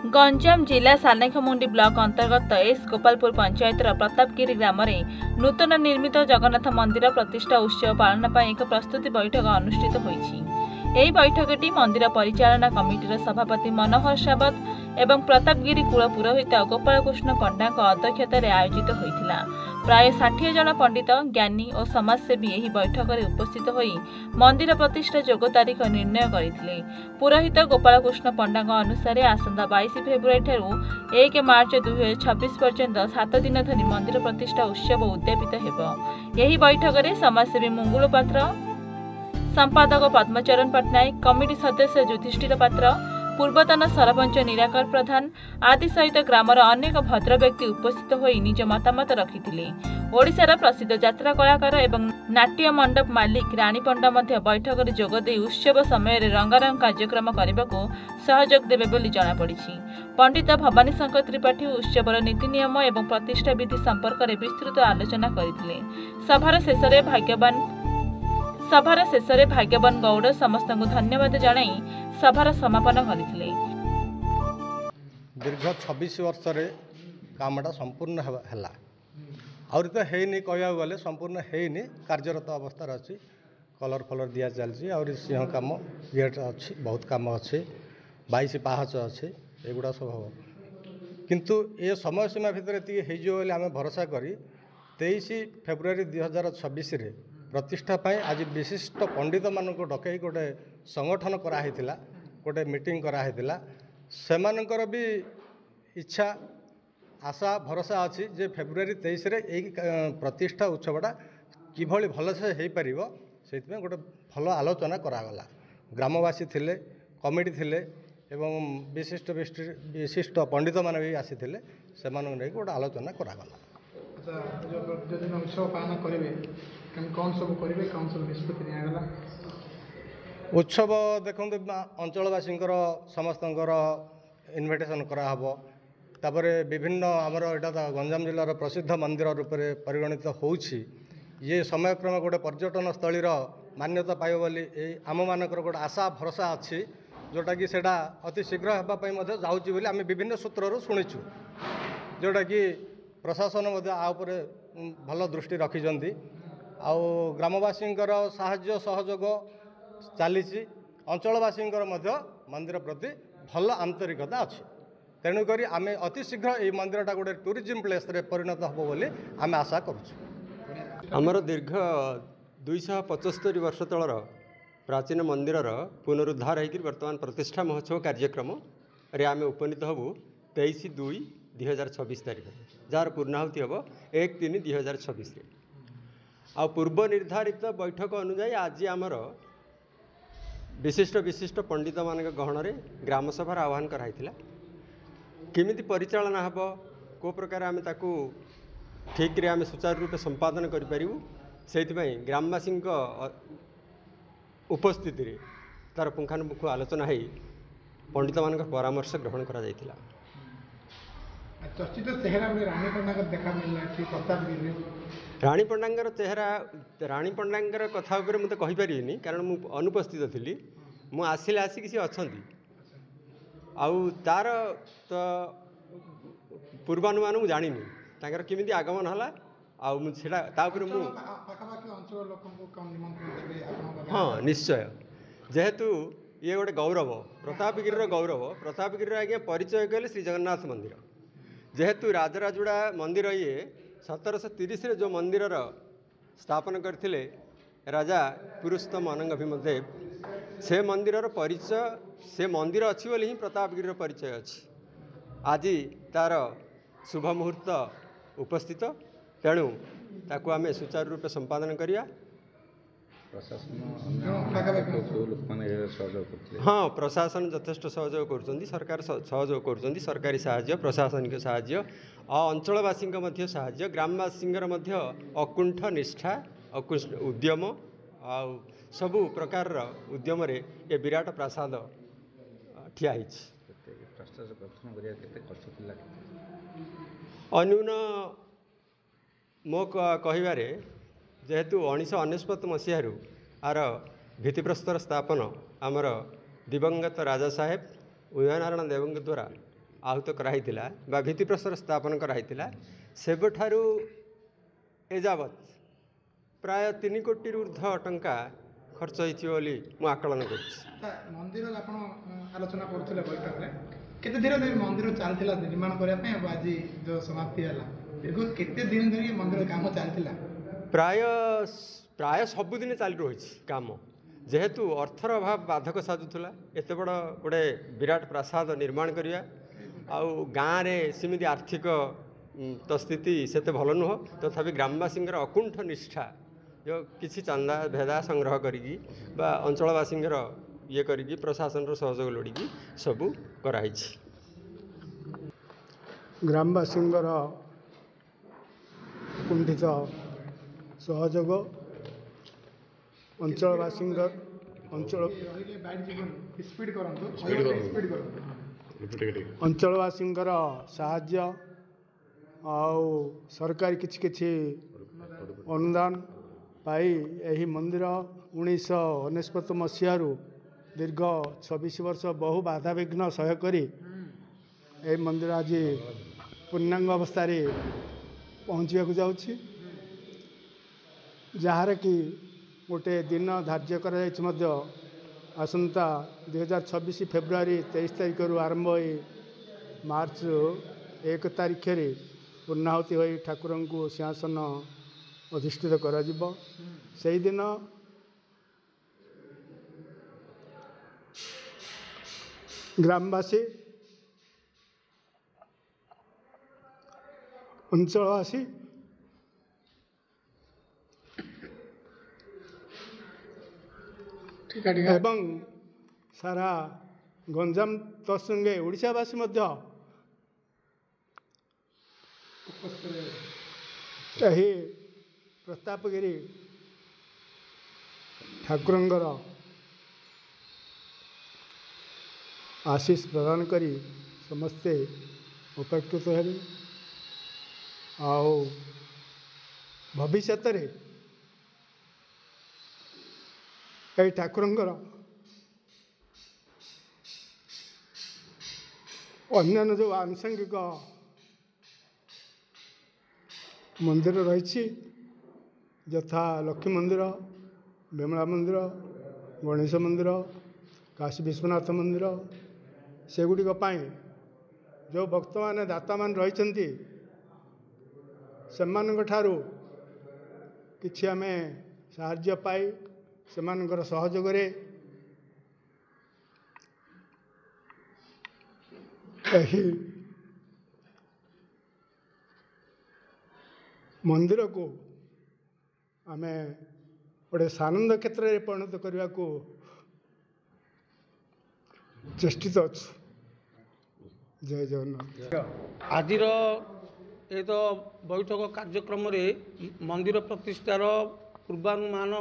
गंजाम जिला सालेखमुंडी ब्लॉक अंतर्गत एस गोपालपुर पंचायतर प्रतापगिरी ग्राम में नूतन निर्मित जगन्नाथ मंदिर प्रतिष्ठा उत्सव पालन पर एक प्रस्तुति बैठक अनुष्ठित होईछि। ଏହି बैठकटी मंदिर परिचालना कमिटीर सभापति मनोहर सावत एवं प्रतापगिरी कुल पुरोहित गोपालकृष्ण पंडा अध्यक्षतार आयोजित होता। प्राय 60 जन पंडित ज्ञानी और समाजसेवी ଏହି बैठक में उपस्थित होई मंदिर प्रतिष्ठा जोग तारीख निर्णय करथिले। पुरोहित गोपालकृष्ण पंडा अनुसार आसंता 22 फेब्रुआरी ठारू 1 मार्च 2026 पर्यंत 7 दिन धरी मंदिर प्रतिष्ठा उत्सव उद्यापित हेबो। ଏହି बैठक में समाजसेवी मंगुल पात्र, संपादक पद्मचरण पट्टनायक, कमिटी सदस्य युधिष्ठिर पात्र, पूर्वतन सरपंच निराकर प्रधान आदि सहित ग्रामर अनेक भद्र व्यक्ति उपस्थित होई निज मतामत रखिथिले। ओडिशार प्रसिद्ध यात्रा कलाकार एवं नाट्य मंडप मालिक रानी पंडा मध्य बैठक में जोगदे उत्सव समय रंगारंग कार्यक्रम करने को सहयोग देवे बोली जଣାपड़िछि। पंडित भवानी शंकर त्रिपाठी उत्सवर नीति नियम एवं प्रतिष्ठा विधि संपर्क में विस्तृत आलोचना करथिले। सभार शेष भाग्यवान गौड़ समस्त धन्यवाद जणाई सभार समापन करथिले। दीर्घ 26 वर्ष रे कामटा संपूर्ण हैला आउर तो हेनी कहया गले संपूर्ण हेनी कार्यरत अवस्था अछि। कलर फलर दिया चलछि और सिंह काम गेट अछि, बहुत काम अछि, 22 पाहच अछि, एगुडा सब हो किंतु ए समय सीमा भितर ती हे जो बोले आमे भरोसा करी 23 फेब्रुआरी 2026 रे प्रतिष्ठा पाई आज विशिष्ट पंडित मानक डकई गोटे संगठन कराइथिला, गोटे मीटिंग कराइथिला। सेमानकर भी इच्छा आशा भरोसा अच्छी जे फेब्रुआरी 23 रे यही प्रतिष्ठा उत्सवटा किभली भलसे हो पार से गोटे भल आलोचना करागला। ग्रामवासी थिले, कमिटी थिले एवं विशिष्ट पंडित मान भी आसी थिले, से गोटे आलोचना करागला। उत्सव पालन करेंगे कौन सब करेंगे, कौन सब निष्पत्ति निगला? उत्सव देखो अंचलवासी समस्त इनविटेशन कराहब। तापर विभिन्न आमर यहाँ गंजाम जिलार प्रसिद्ध मंदिर रूप में परिगणित होउछि। ये समयक्रम गोटे पर्यटन स्थलीर मान्यता पाइब बोली आम मानकर गोटे आशा भरोसा अच्छी, जोटा कि सेटा अति शीघ्र होगापाई जाऊँगी बोली आम विभिन्न सूत्रु शुणीचु, जोटा कि प्रशासन आउपरे भल दृष्टि रखिछन्ति। आउ ग्रामवासी साहाय्य सहयोग चली, अंचलवासी मंदिर प्रति भल आंतरिकता अच्छी। तेणुक आम अति शीघ्र ये मंदिरटा गोटे टूरिज्म प्लेस रे परिणत हम बोली आम आशा करुँ। आमर दीर्घ 275 वर्ष तलर प्राचीन मंदिर पुनरुद्धार होकर वर्तमान प्रतिष्ठा महोत्सव कार्यक्रम रे आम उपनीत हबू 23/2/2026 तारीख, जार पूर्णाहुति हम 1/3/2026। आ पूर्व निर्धारित बैठक अनुजाई आज आमर विशिष्ट विशिष्ट पंडित मान गहन ग्राम सभार आह्वान कराइथिला। केमिति परिचालना हम को प्रकार आम ताकू ठीक रे आम सुचारू रूप संपादन करिपारिबु, सेइथिपई ग्रामवासी उपस्थिति रे तार पुंखानुपुंख आलोचना है पंडित मान परामर्श ग्रहण करा जाइथिला। चर्चित चेहरा में रानी पंडा देखा मिलला प्रतापगिरी। रानी पंडांगर चेहरा, रानी पंडांगर कथा उपर मुझे कहीपरि कारण मु अनुपस्थित थी, मु आसिले आसिक सी अच्छा आउ तार तो पूर्वानुमान मुझे जानी तांकर केमिति आगमन हला आउ सेटा तापर मु हाँ निश्चय, जेहेतु ये गोटे गौरव प्रतापगिरी गौरव। प्रतापगिरी आज्ञा परिचय कहले श्री जगन्नाथ मंदिर, जेहेतु राजराजुड़ा मंदिर ये 1730 रे जो मंदिर स्थापन करथिले राजा पुरुषोत्तम अनंगभीमदेव, से मंदिर परिचय से मंदिर अच्छी बोली ही प्रतापगिरी परिचय अच्छी। आज तार शुभ मुहूर्त उपस्थित, तेणु ताकू आमे सुचारू रूप संपादन करिया। हाँ प्रशासन यथेष्ट सहयोग कर, सरकार सहयोग कर, सरकारी साहाय्य, प्रशासनिक साहाय्य अंचलवासी साहाय्य, ग्रामवासी अकुंठ निष्ठा उद्यम आ सबु प्रकार उद्यम रे ये विराट प्रासाद ठिया अन्यून मो कहबारे जेहेतु 1999 मसीह आर भित्तिप्रस्तर स्थापन आमर दिवंगत राजा साहेब उदयनारायण देव द्वारा ଆହୁତ କରାହେଇଥିଲା ବା ଭିତ୍ତିପ୍ରସ୍ତର ସ୍ଥାପନ କରାହେଇଥିଲା ସେବେଠାରୁ ଏଯାବତ୍ ପ୍ରାୟ 3 କୋଟିରୁ ଊର୍ଦ୍ଧ୍ୱ ଟଙ୍କା ଖର୍ଚ୍ଚ ହେଇଥିବ ବୋଲି ମୁଁ ଆକଳନ କରୁଛି। ମନ୍ଦିର ଆପଣ ଆଲୋଚନା କରୁଥିଲେ ବୈଠକରେ କେତେ ଦିନ ଧରି ମନ୍ଦିର ଚାଲିଥିଲା ନିର୍ମାଣ କରିବା ପାଇଁ ଆଉ ଆଜି ଯେଉଁ ସମାପ୍ତି ହେଲା ଦୀର୍ଘ କେତେ ଦିନ ଧରି ମନ୍ଦିର କାମ ଚାଲିଥିଲା? ପ୍ରାୟ ସବୁଦିନ ଚାଲି ରହିଛି କାମ। ଯେହେତୁ ଅର୍ଥର ଅଭାବ ବାଧକ ସାଜୁଥିଲା ଏତେ ବଡ଼ ଗୋଟେ ବିରାଟ ପ୍ରାସାଦ ନିର୍ମାଣ କରିବା ଆଉ ଗାଁରେ ସେମିତି ଆର୍ଥିକ ତ ସ୍ଥିତି ସେତେ ଭଲ ନୁହଁ ତଥାପି ଗ୍ରାମବାସୀଙ୍କର ଅକୁଣ୍ଠ ନିଷ୍ଠା ଯେଉଁ କିଛି ଚାନ୍ଦା ଭେଦା ସଂଗ୍ରହ କରିକି ବା ଅଞ୍ଚଳବାସୀଙ୍କର ଇଏ କରିକି ପ୍ରଶାସନର ସହଯୋଗ ଲୋଡ଼ିକି ସବୁ କରାହେଇଛି। ଗ୍ରାମବାସୀଙ୍କର କୁଣ୍ଠିତ ସହଯୋଗ ଅଞ୍ଚଳବାସୀଙ୍କର ସାହାଯ୍ୟ ଆଉ ସରକାରୀ କିଛି ଅନୁଦାନ ପାଇ ଏହି ମନ୍ଦିର 1999 ମସିହାରୁ ଦୀର୍ଘ 26 ବର୍ଷ ବହୁ ବାଧାବିଘ୍ନ ସହ୍ୟ କରି ଏହି ମନ୍ଦିର ଆଜି ପୂର୍ଣ୍ଣାଙ୍ଗ ଅବସ୍ଥାରେ ପହଞ୍ଚିବାକୁ ଯାଉଛି। ଯାହାର କି ଗୋଟେ ଦିନ ଧାର୍ଯ୍ୟ କରାଯାଇଛି ମଧ୍ୟ ଆସନ୍ତା 2026 ଫେବୃଆରୀ 23 ତାରିଖରୁ ଆରମ୍ଭ ହୋଇ ମାର୍ଚ୍ଚ 1 ତାରିଖରେ ପୂର୍ଣ୍ଣାହୁତି ହୋଇ ଠାକୁରଙ୍କୁ ସିଂହାସନ ଅଧିଷ୍ଠିତ କରାଯିବ। ସେହିଦିନ ଗ୍ରାମବାସୀ ଅଞ୍ଚଳବାସୀ ଏବଂ ସାରା ଗଞ୍ଜାମ ତତ୍ସଙ୍ଗେ ଓଡ଼ିଶାବାସୀ ମଧ୍ୟ ଏହି ପ୍ରତାପଗିରି ଠାକୁରଙ୍କର ଆଶୀଷ ପ୍ରଦାନ କରି ସମସ୍ତେ ଉପକୃତ ହେବେ ଆଉ ଭବିଷ୍ୟତରେ ଏହି ଠାକୁରଙ୍କର ଅନ୍ୟାନ୍ୟ ଯେଉଁ ଆନୁଷଙ୍ଗିକ ମନ୍ଦିର ରହିଛି ଯଥା ଲକ୍ଷ୍ମୀ ମନ୍ଦିର, ବିମଳା ମନ୍ଦିର, ଗଣେଶ ମନ୍ଦିର, କାଶୀ ବିଶ୍ୱନାଥ ମନ୍ଦିର ସେଗୁଡ଼ିକ ପାଇଁ ଯେଉଁ ଭକ୍ତମାନେ ଦାତାମାନେ ରହିଛନ୍ତି ସେମାନଙ୍କ ଠାରୁ କିଛି ଆମେ ସାହାଯ୍ୟ ପାଇ ସେମାନଙ୍କର ସହଯୋଗରେ ଏହି ମନ୍ଦିରକୁ ଆମେ ଗୋଟେ ସାନନ୍ଦ କ୍ଷେତ୍ରରେ ପରିଣତ କରିବାକୁ ଚେଷ୍ଟିତ ଅଛୁ। ଜୟ ଜଗନ୍ନାଥ। ଆଜିର ଏ ତ ବୈଠକ କାର୍ଯ୍ୟକ୍ରମରେ ମନ୍ଦିର ପ୍ରତିଷ୍ଠାର ପୂର୍ବାନୁମାନ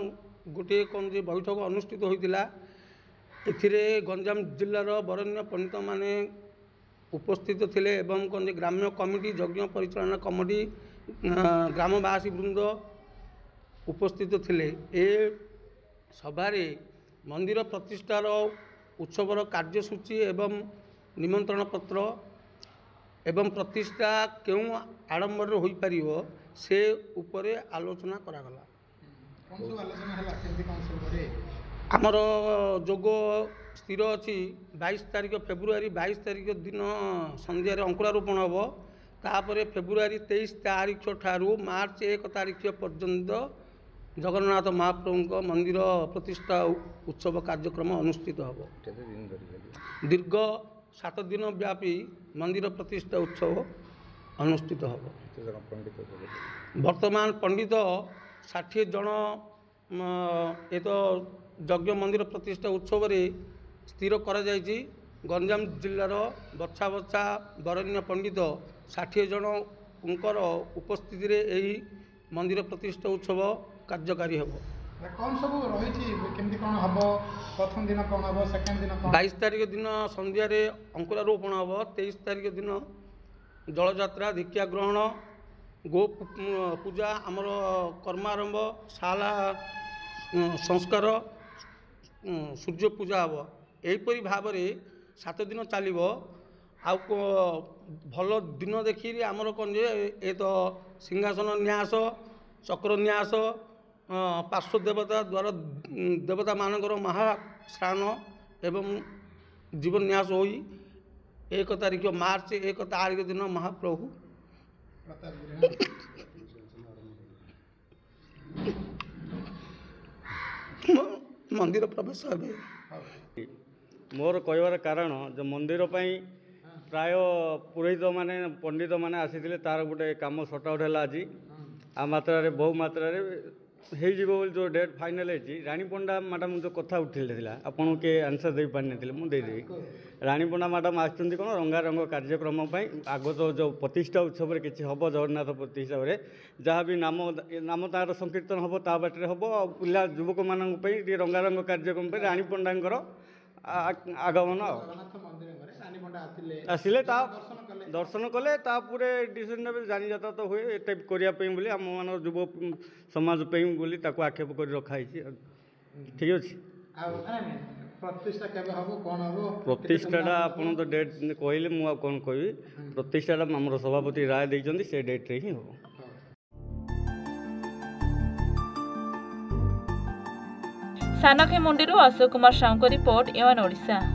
ଗୋଟିଏ କ'ଣ ଯେ ବୈଠକ ଅନୁଷ୍ଠିତ ହୋଇଥିଲା। ଏଥିରେ ଗଞ୍ଜାମ ଜିଲ୍ଲାର ବରେଣ୍ୟ ପଣ୍ଡିତମାନେ ଉପସ୍ଥିତ ଥିଲେ ଏବଂ କ'ଣ ଯେ ଗ୍ରାମ୍ୟ କମିଟି, ଯଜ୍ଞ ପରିଚାଳନା କମିଟି, ଗ୍ରାମବାସୀ ବୃନ୍ଦ ଉପସ୍ଥିତ ଥିଲେ। ଏ ସଭାରେ ମନ୍ଦିର ପ୍ରତିଷ୍ଠାର ଉତ୍ସବର କାର୍ଯ୍ୟସୂଚୀ ଏବଂ ନିମନ୍ତ୍ରଣ ପତ୍ର ଏବଂ ପ୍ରତିଷ୍ଠା କେଉଁ ଆଡ଼ମ୍ବରରେ ହୋଇପାରିବ ସେ ଉପରେ ଆଲୋଚନା କରାଗଲା। ଆମର ଯୋଗ ସ୍ଥିର ଅଛି 22 ତାରିଖ ଫେବୃଆରୀ 22 ତାରିଖ ଦିନ ସନ୍ଧ୍ୟାରେ ଅଙ୍କୁରାରୋପଣ ହେବ। ତାପରେ ଫେବୃଆରୀ 23 ତାରିଖ ଠାରୁ ମାର୍ଚ୍ଚ 1 ତାରିଖ ପର୍ଯ୍ୟନ୍ତ ଜଗନ୍ନାଥ ମହାପ୍ରଭୁଙ୍କ ମନ୍ଦିର ପ୍ରତିଷ୍ଠା ଉତ୍ସବ କାର୍ଯ୍ୟକ୍ରମ ଅନୁଷ୍ଠିତ ହେବ। ଦୀର୍ଘ 7 ଦିନ ବ୍ୟାପୀ ମନ୍ଦିର ପ୍ରତିଷ୍ଠା ଉତ୍ସବ ଅନୁଷ୍ଠିତ ହେବ। ବର୍ତ୍ତମାନ ପଣ୍ଡିତ 60 ଜଣ ଏ ତ ଯଜ୍ଞ ମନ୍ଦିର ପ୍ରତିଷ୍ଠା ଉତ୍ସବରେ ସ୍ଥିର କରାଯାଇଛି। ଗଞ୍ଜାମ ଜିଲ୍ଲାର ବଛା ବଛା ବରେଣ୍ୟ ପଣ୍ଡିତ 60 ଜଣଙ୍କର ଉପସ୍ଥିତିରେ ଏହି ମନ୍ଦିର ପ୍ରତିଷ୍ଠା ଉତ୍ସବ କାର୍ଯ୍ୟକାରୀ ହେବ। କ'ଣ ସବୁ ରହିଛି, କେମିତି କ'ଣ ହେବ, ପ୍ରଥମ ଦିନ କ'ଣ ହେବ, ସେକେଣ୍ଡ ଦିନ କ'ଣ? 22 ତାରିଖ ଦିନ ସନ୍ଧ୍ୟାରେ ଅଙ୍କୁରାରୋପଣ ହେବ। 23 ତାରିଖ ଦିନ ଜଳଯାତ୍ରା, ଦୀକ୍ଷା ଗ୍ରହଣ, ଗୋ ପୂଜା, ଆମର କର୍ମାରମ୍ଭ, ଶାଲା ସଂସ୍କାର, ସୂର୍ଯ୍ୟ ପୂଜା ହେବ। ଏହିପରି ଭାବରେ 7 ଦିନ ଚାଲିବ। आउ भल दिन देखिरी आमर कौन जे ए तो सिंहासन न्यास चक्र न्यास पार्श्व देवता द्वारा देवता मानकर महास्नान एवं जीवन न्यास हो 1 तारीख मार्च 1 तारीख दिन महाप्रभु मंदिर प्रवेश हे मोर कहबार कारण जो मंदिर प्राय पुरोहित माने पंडित माने आसी तार गोटे कम सर्ट आउट है आज आ मात्रा बहु मात्रा जो डेट फाइनाल है रानी पंडा मैडम जो कथा उठे आपन के आंसर दे पारि मुझे रानी पंडा मैडम आसुँच कौन रंगारंग कार्यक्रम आगत जो प्रतिष्ठा उत्सव किसी हम जगन्नाथ प्रतिष्ठा जहाँ भी नाम नाम तार संकीर्तन हम ता बाटे हम पिला युवक मानी रंगारंग कार्यक्रम रानी पंडा आगमन आसिले दर्शन कले डिसीजन ने जानी जाता तो हुए ये करने आम मान युव समाज बोली आक्षेप कर रखाई ठीक अच्छे प्रतिष्ठाटा आप तो डेट कहले मुझे कौन कह प्रतिष्ठाटा आम सभापति राय देते से डेट्रे ही हम सानखेमुंडी अशोक कुमार साहू को रिपोर्ट एवन ओडिशा।